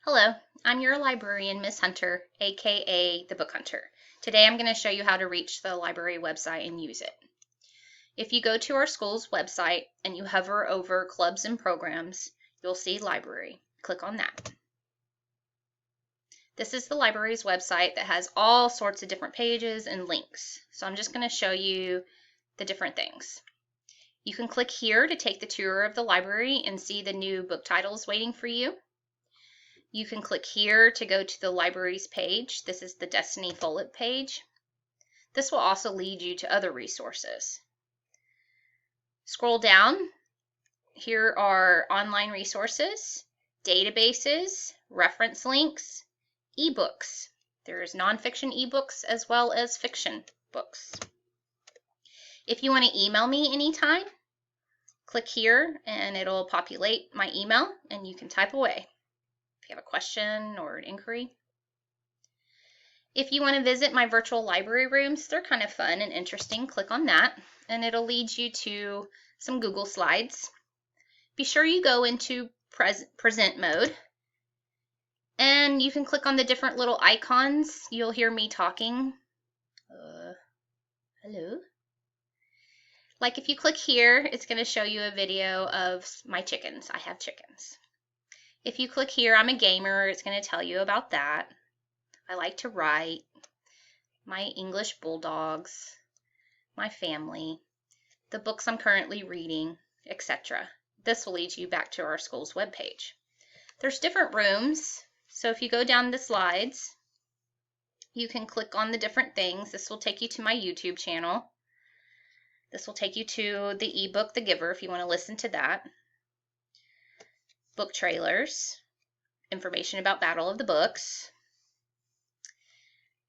Hello, I'm your librarian, Miss Hunter, aka the Book Hunter. Today I'm going to show you how to reach the library website and use it. If you go to our school's website and you hover over clubs and programs, you'll see library. Click on that. This is the library's website that has all sorts of different pages and links. So I'm just going to show you the different things. You can click here to take the tour of the library and see the new book titles waiting for you. You can click here to go to the library's page. This is the Destiny Follett page. This will also lead you to other resources. Scroll down. Here are online resources, databases, reference links, ebooks. There's nonfiction ebooks as well as fiction books. If you want to email me anytime, click here and it'll populate my email and you can type away if you have a question or an inquiry. If you want to visit my virtual library rooms, they're kind of fun and interesting. Click on that and it'll lead you to some Google Slides. Be sure you go into present mode and you can click on the different little icons. You'll hear me talking. Hello. Like if you click here, it's going to show you a video of my chickens. I have chickens. If you click here, I'm a gamer. It's going to tell you about that. I like to write, my English bulldogs, my family, the books I'm currently reading, etc. This will lead you back to our school's webpage. There's different rooms, so if you go down the slides, you can click on the different things. This will take you to my YouTube channel. This will take you to the ebook, The Giver, if you want to listen to that. Book trailers, information about Battle of the Books,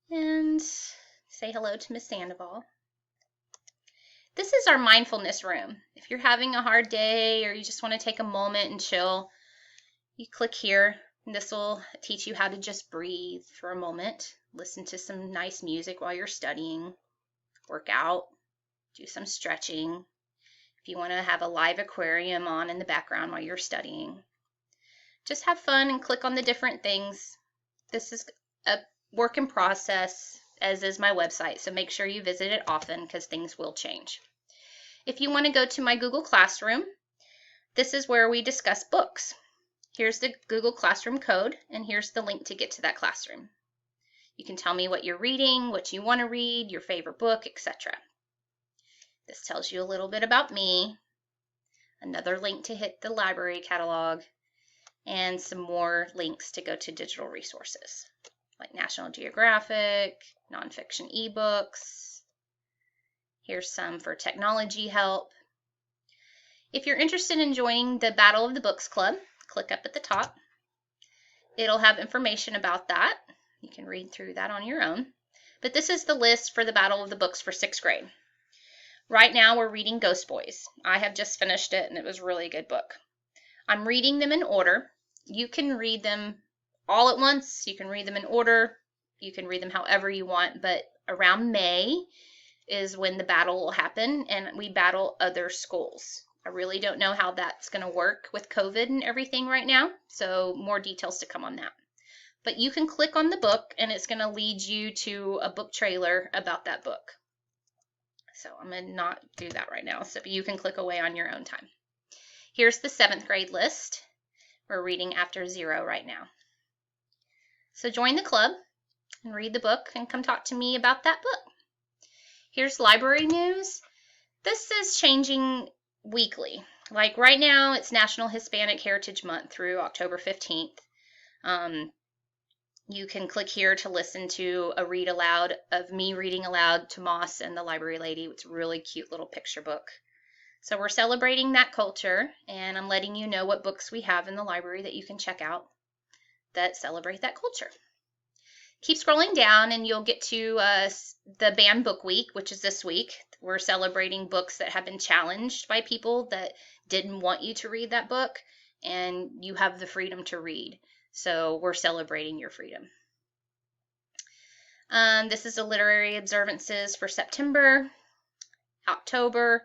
and say hello to Miss Sandoval. This is our mindfulness room. If you're having a hard day or you just want to take a moment and chill, you click here and this will teach you how to just breathe for a moment, listen to some nice music while you're studying, work out, do some stretching. If you want to have a live aquarium on in the background while you're studying. Just have fun and click on the different things. This is a work in process, as is my website, so make sure you visit it often because things will change. If you want to go to my Google Classroom, this is where we discuss books. Here's the Google Classroom code, and here's the link to get to that classroom. You can tell me what you're reading, what you want to read, your favorite book, etc. This tells you a little bit about me, another link to hit the library catalog, and some more links to go to digital resources like National Geographic, nonfiction ebooks. Here's some for technology help. If you're interested in joining the Battle of the Books Club, click up at the top. It'll have information about that. You can read through that on your own. But this is the list for the Battle of the Books for 6th grade. Right now we're reading Ghost Boys. I have just finished it and it was a really good book. I'm reading them in order. You can read them all at once. You can read them in order. You can read them however you want, but around May is when the battle will happen and we battle other schools. I really don't know how that's going to work with COVID and everything right now, so more details to come on that. But you can click on the book and it's going to lead you to a book trailer about that book. So I'm going to not do that right now, so you can click away on your own time. Here's the 7th grade list. We're reading After Zero right now. So join the club and read the book and come talk to me about that book. Here's library news. This is changing weekly. Like right now, it's National Hispanic Heritage Month through October 15th. You can click here to listen to a read aloud of me reading aloud to Moss and the Library Lady. It's a really cute little picture book. So we're celebrating that culture, and I'm letting you know what books we have in the library that you can check out that celebrate that culture. Keep scrolling down and you'll get to the Banned Book Week, which is this week. We're celebrating books that have been challenged by people that didn't want you to read that book, and you have the freedom to read. So we're celebrating your freedom. This is the Literary Observances for September, October.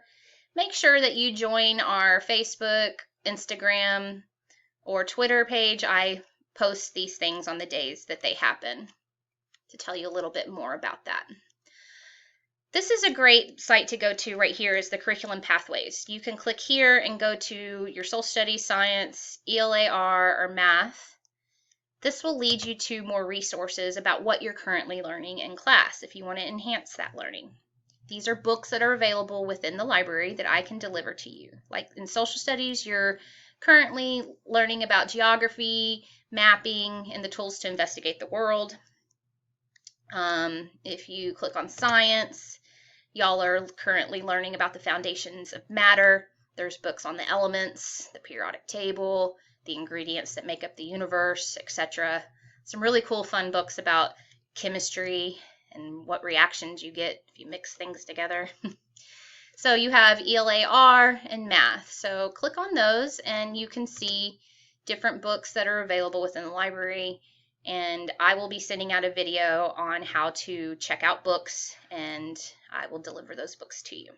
Make sure that you join our Facebook, Instagram, or Twitter page. I post these things on the days that they happen to tell you a little bit more about that. This is a great site to go to right here is the Curriculum Pathways. You can click here and go to your social studies, science, ELAR, or math. This will lead you to more resources about what you're currently learning in class if you want to enhance that learning. These are books that are available within the library that I can deliver to you. Like in social studies, you're currently learning about geography, mapping, and the tools to investigate the world. If you click on science, y'all are currently learning about the foundations of matter. There's books on the elements, the periodic table, the ingredients that make up the universe, etc. Some really cool, fun books about chemistry and what reactions you get if you mix things together. So you have ELAR and math. So click on those and you can see different books that are available within the library. And I will be sending out a video on how to check out books, and I will deliver those books to you.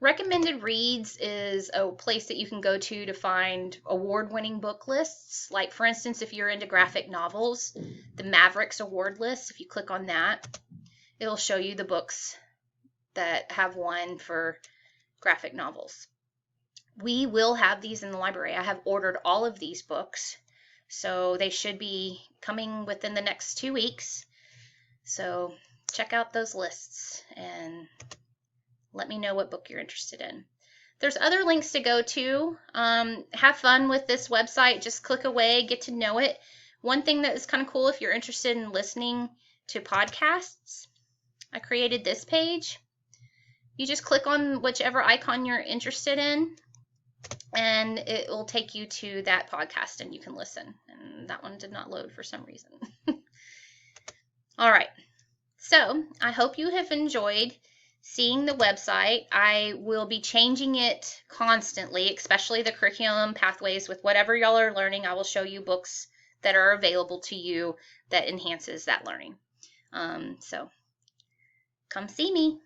Recommended Reads is a place that you can go to find award-winning book lists. Like, for instance, if you're into graphic novels, the Mavericks Award list, if you click on that, it'll show you the books that have won for graphic novels. We will have these in the library. I have ordered all of these books, so they should be coming within the next 2 weeks. So check out those lists and let me know what book you're interested in. There's other links to go to. Have fun with this website. Just click away, get to know it. One thing that is kind of cool if you're interested in listening to podcasts, I created this page. You just click on whichever icon you're interested in, and it will take you to that podcast and you can listen. And that one did not load for some reason. All right. So I hope you have enjoyed seeing the website. I will be changing it constantly, especially the curriculum pathways. With whatever y'all are learning, I will show you books that are available to you that enhances that learning. So come see me.